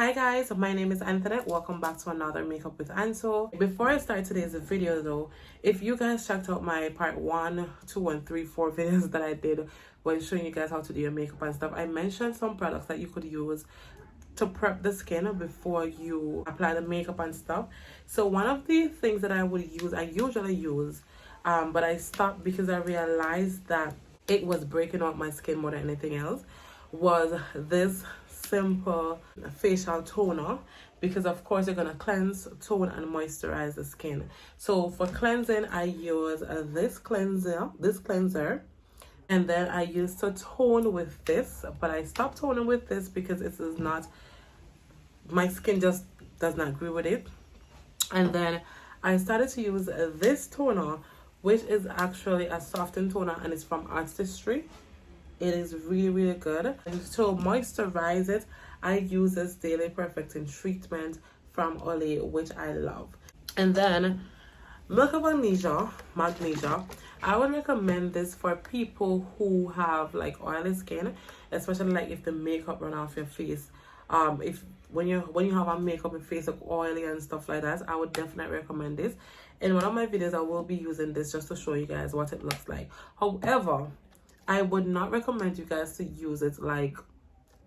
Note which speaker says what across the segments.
Speaker 1: Hi guys, my name is Anthony. Welcome back to another Makeup with Antho. Before I start today's video though, if you guys checked out my part 1, 2, and 3, 4 videos that I did when showing you guys how to do your makeup and stuff, I mentioned some products that you could use to prep the skin before you apply the makeup and stuff. So one of the things that I usually use, but I stopped because I realized that it was breaking up my skin more than anything else, was this simple facial toner, because of course you're gonna cleanse, tone, and moisturize the skin. So for cleansing, I use this cleanser, and then I used to tone with this, but I stopped toning with this because this is not, my skin just does not agree with it. And then I started to use this toner, which is actually a softened toner, and it's from Artistry. It is really good. And to moisturize it, I use this Daily Perfecting treatment from Olay, which I love. And then Milk of Magnesia. I would recommend this for people who have like oily skin, especially like if the makeup run off your face. If when you have a makeup and face look oily and stuff like that, I would definitely recommend this. In one of my videos, I will be using this just to show you guys what it looks like. However, I would not recommend you guys to use it like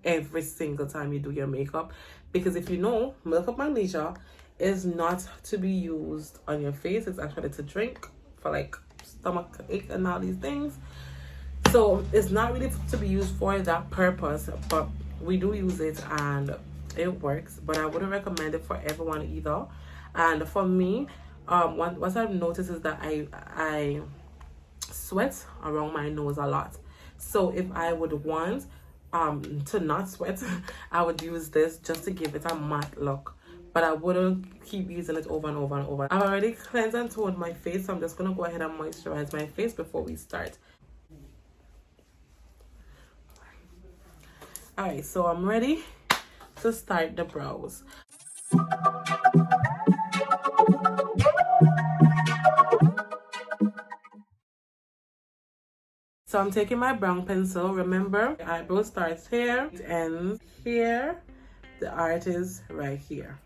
Speaker 1: every single time you do your makeup, because if you know, Milk of Magnesia is not to be used on your face. It's actually to drink for like stomach ache and all these things. So it's not really to be used for that purpose, but we do use it and it works. But I wouldn't recommend it for everyone either. And for me, what I've noticed is that I sweat around my nose a lot. So if I would want to not sweat, I would use this just to give it a matte look, but I wouldn't keep using it over and over and over. I've already cleansed and toned my face, so I'm just gonna go ahead and moisturize my face before we start. Alright, so I'm ready to start the brows. So I'm taking my brown pencil. Remember, the eyebrow starts here, it ends here, the art is right here.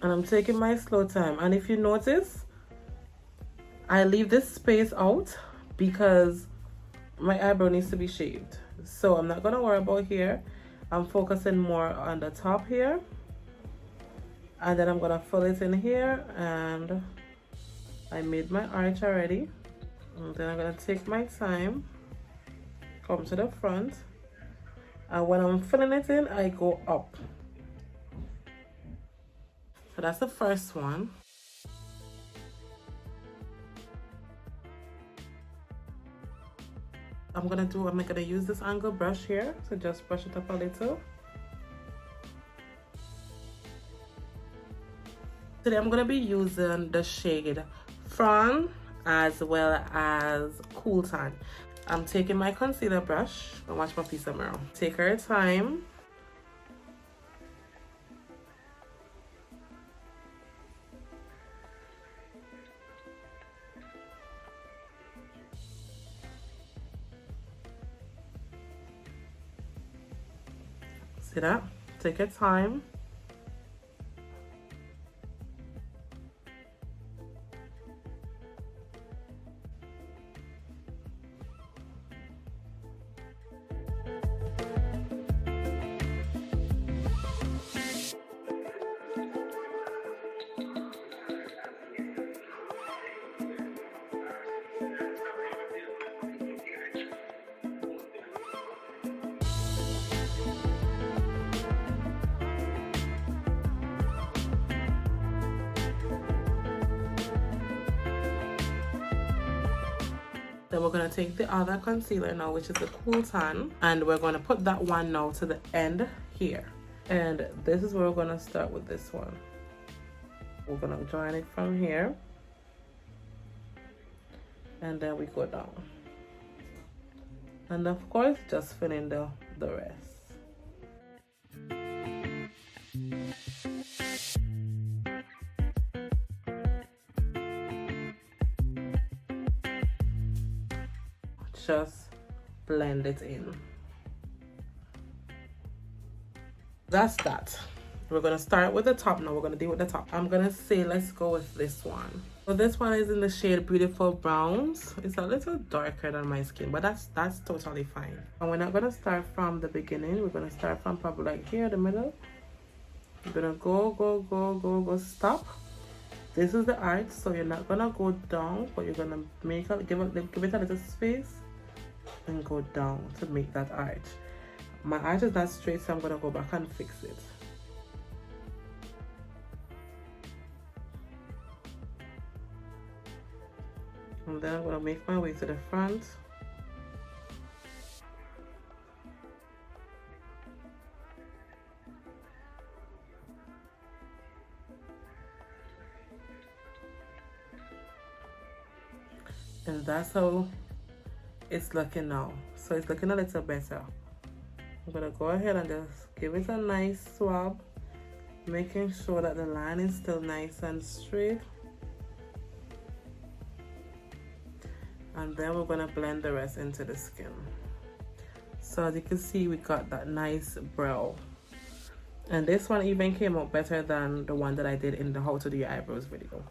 Speaker 1: And I'm taking my slow time. And if you notice, I leave this space out because my eyebrow needs to be shaved. So I'm not gonna worry about here. I'm focusing more on the top here. And then I'm gonna fill it in here, and I made my arch already. And then I'm gonna take my time, come to the front, and when I'm filling it in, I go up. So that's the first one. I'm gonna use this angle brush here, so just brush it up a little. Today I'm gonna be using the shade Fawn as well as Cool Tan. I'm taking my concealer brush and watch my piece of mirror. Take her time. See that? Take your time. Then we're going to take the other concealer now, which is the Cool Tan, and we're going to put that one now to the end here. And this is where we're going to start with this one. We're going to join it from here, and then we go down. And of course, just fill in the rest. Just blend it in. That's that. We're gonna start with the top now. We're gonna deal with the top. I'm gonna say let's go with this one. So this one is in the shade Beautiful Browns. It's a little darker than my skin, but that's totally fine. And we're not gonna start from the beginning. We're gonna start from probably like here, the middle. You're gonna go, stop. This is the arch, so you're not gonna go down, but you're gonna give it a little space and go down to make that arch. My arch is not straight, so I'm gonna go back and fix it. And then I'm gonna make my way to the front. And that's how it's looking now. So it's looking a little better. I'm gonna go ahead and just give it a nice swab, making sure that the line is still nice and straight. And then we're gonna blend the rest into the skin. So as you can see, we got that nice brow. And this one even came out better than the one that I did in the how to do your eyebrows video.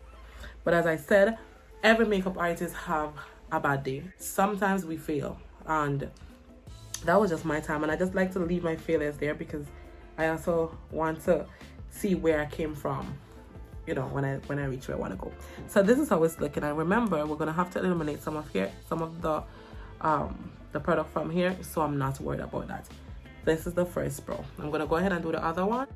Speaker 1: But as I said, every makeup artist have a bad day. Sometimes we fail, and that was just my time. And I just like to leave my failures there because I also want to see where I came from, you know, when I reach where I want to go. So this is how it's looking. And remember, we're gonna have to eliminate some of the product from here, so I'm not worried about that. This is the first brow. I'm gonna go ahead and do the other one.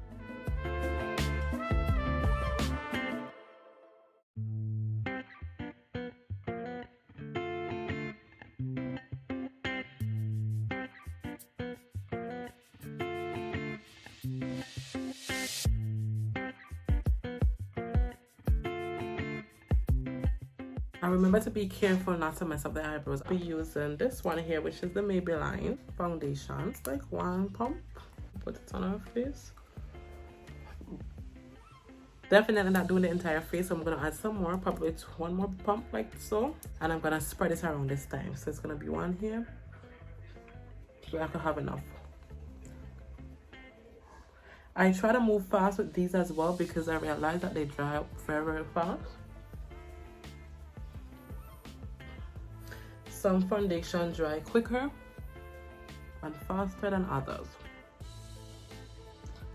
Speaker 1: And remember to be careful not to mess up the eyebrows. I'll be using this one here, which is the Maybelline foundation. It's like one pump. Put it on our face. Definitely not doing the entire face, so I'm gonna add some more, probably one more pump like so. And I'm gonna spread it around this time. So it's gonna be one here. So I can have enough. I try to move fast with these as well because I realize that they dry up very, very fast. Some foundation dry quicker and faster than others.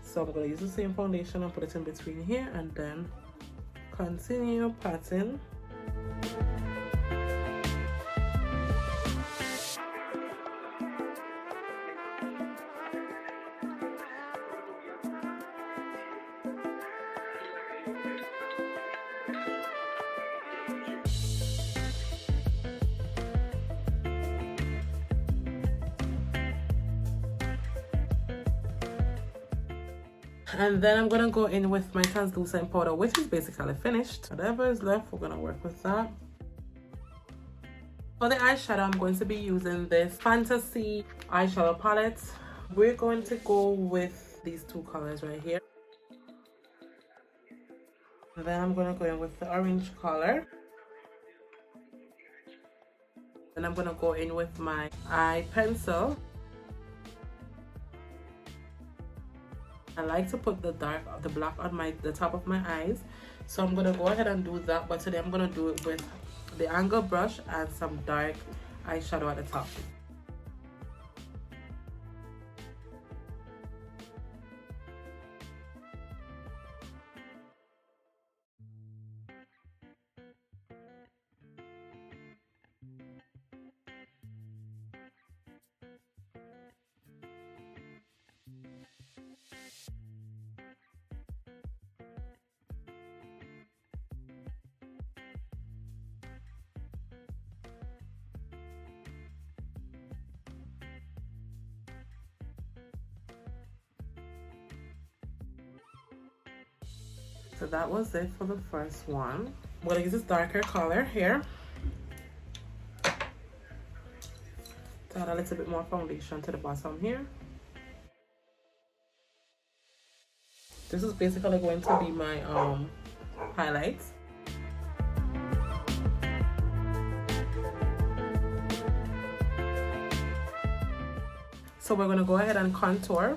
Speaker 1: So I'm going to use the same foundation and put it in between here and then continue patting. And then I'm gonna go in with my translucent powder, which is basically finished. Whatever is left, we're gonna work with that. For the eyeshadow, I'm going to be using this Fantasy eyeshadow palette. We're going to go with these two colors right here. And then I'm gonna go in with the orange color. Then I'm gonna go in with my eye pencil. I like to put the black on the top of my eyes, so I'm gonna go ahead and do that. But today I'm gonna do it with the angle brush and some dark eyeshadow at the top. So that was it for the first one. I'm gonna use this darker color here to add a little bit more foundation to the bottom here. This is basically going to be my highlights. So we're gonna go ahead and contour.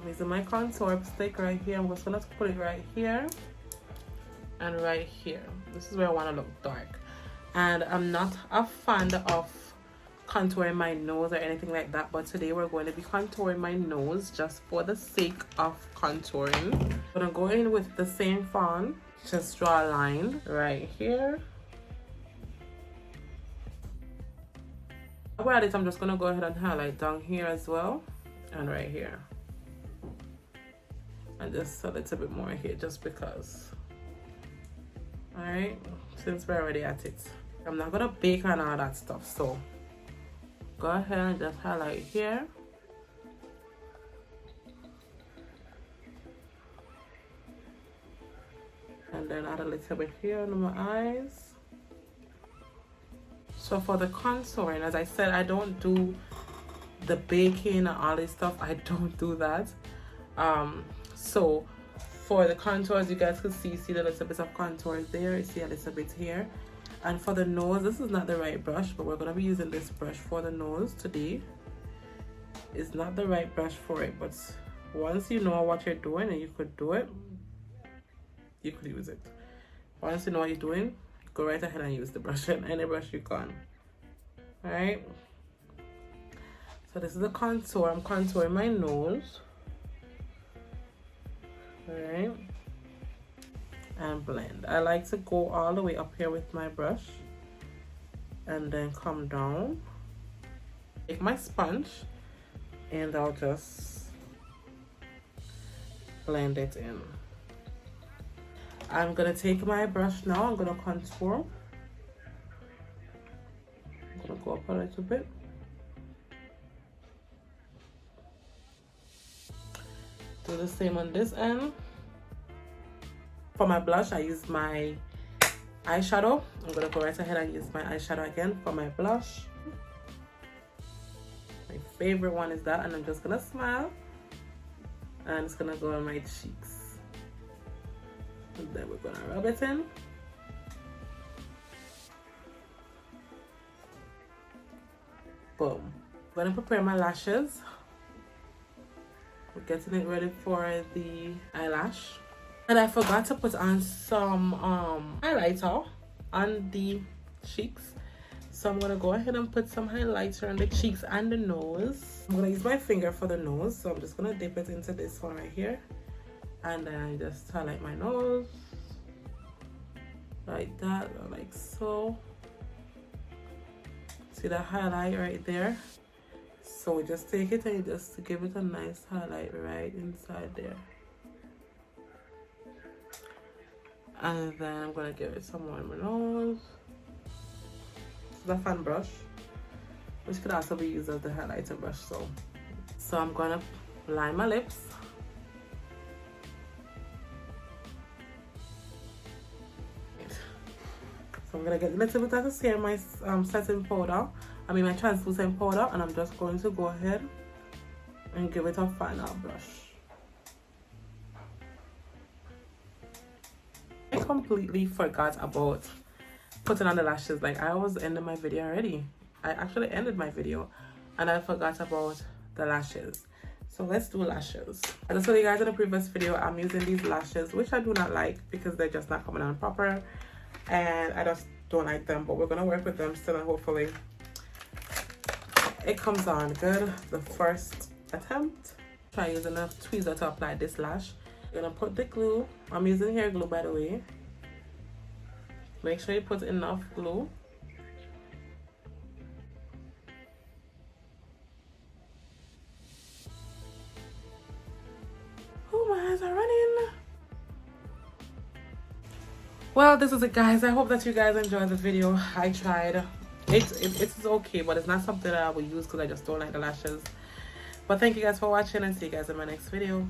Speaker 1: using my contour stick right here. I'm just gonna put it right here and right here. This is where I want to look dark. And I'm not a fan of contouring my nose or anything like that, but today we're going to be contouring my nose just for the sake of contouring. I'm gonna go in with the same font, just draw a line right here. While I'm just gonna go ahead and highlight down here as well and right here, and just a little bit more here just because. All right, since we're already at it, I'm not gonna bake on all that stuff, so go ahead and just highlight here. And then add a little bit here on my eyes. So for the contouring, as I said, I don't do the baking and all this stuff. I don't do that. So for the contours, you guys can see the little bit of contours there. You see a little bit here. And for the nose, this is not the right brush, but we're going to be using this brush for the nose today. It's not the right brush for it, but once you know what you're doing and you could do it, you could use it. Once you know what you're doing, go right ahead and use the brush, any brush you can. Alright, so this is the contour. I'm contouring my nose. Alright, and blend. I like to go all the way up here with my brush and then come down, take my sponge, and I'll just blend it in. I'm gonna take my brush now. I'm gonna contour. I'm gonna go up a little bit. Do the same on this end. For my blush, I use my eyeshadow. I'm gonna go right ahead and use my eyeshadow again for my blush. My favorite one is that, and I'm just gonna smile. And it's gonna go on my cheeks. And then we're gonna rub it in. Boom. I'm gonna prepare my lashes. We're getting it ready for the eyelash. And I forgot to put on some highlighter on the cheeks. So I'm gonna go ahead and put some highlighter on the cheeks and the nose. I'm gonna use my finger for the nose. So I'm just gonna dip it into this one right here. And then just highlight my nose. Like that, or like so. See the highlight right there? So we just take it and just give it a nice highlight right inside there. And then I'm gonna give it some more on my nose. This is a fan brush, which could also be used as the highlighter brush. So I'm gonna line my lips. So I'm gonna get a little bit of the same my setting powder. My translucent powder, and I'm just going to go ahead and give it a final brush. I completely forgot about putting on the lashes. Like, I was ending my video already. I actually ended my video and I forgot about the lashes. So let's do lashes. I just told you guys in the previous video, I'm using these lashes, which I do not like because they're just not coming on proper, and I just don't like them, but we're gonna work with them still, and hopefully it comes on good the first attempt. Try using a tweezer to apply this lash. I'm gonna put the glue. I'm using hair glue, by the way. Make sure you put enough glue. Oh, my eyes are running. Well, this is it, guys. I hope that you guys enjoyed the video. I tried. It's okay, but it's not something that I will use because I just don't like the lashes. But thank you guys for watching, and see you guys in my next video.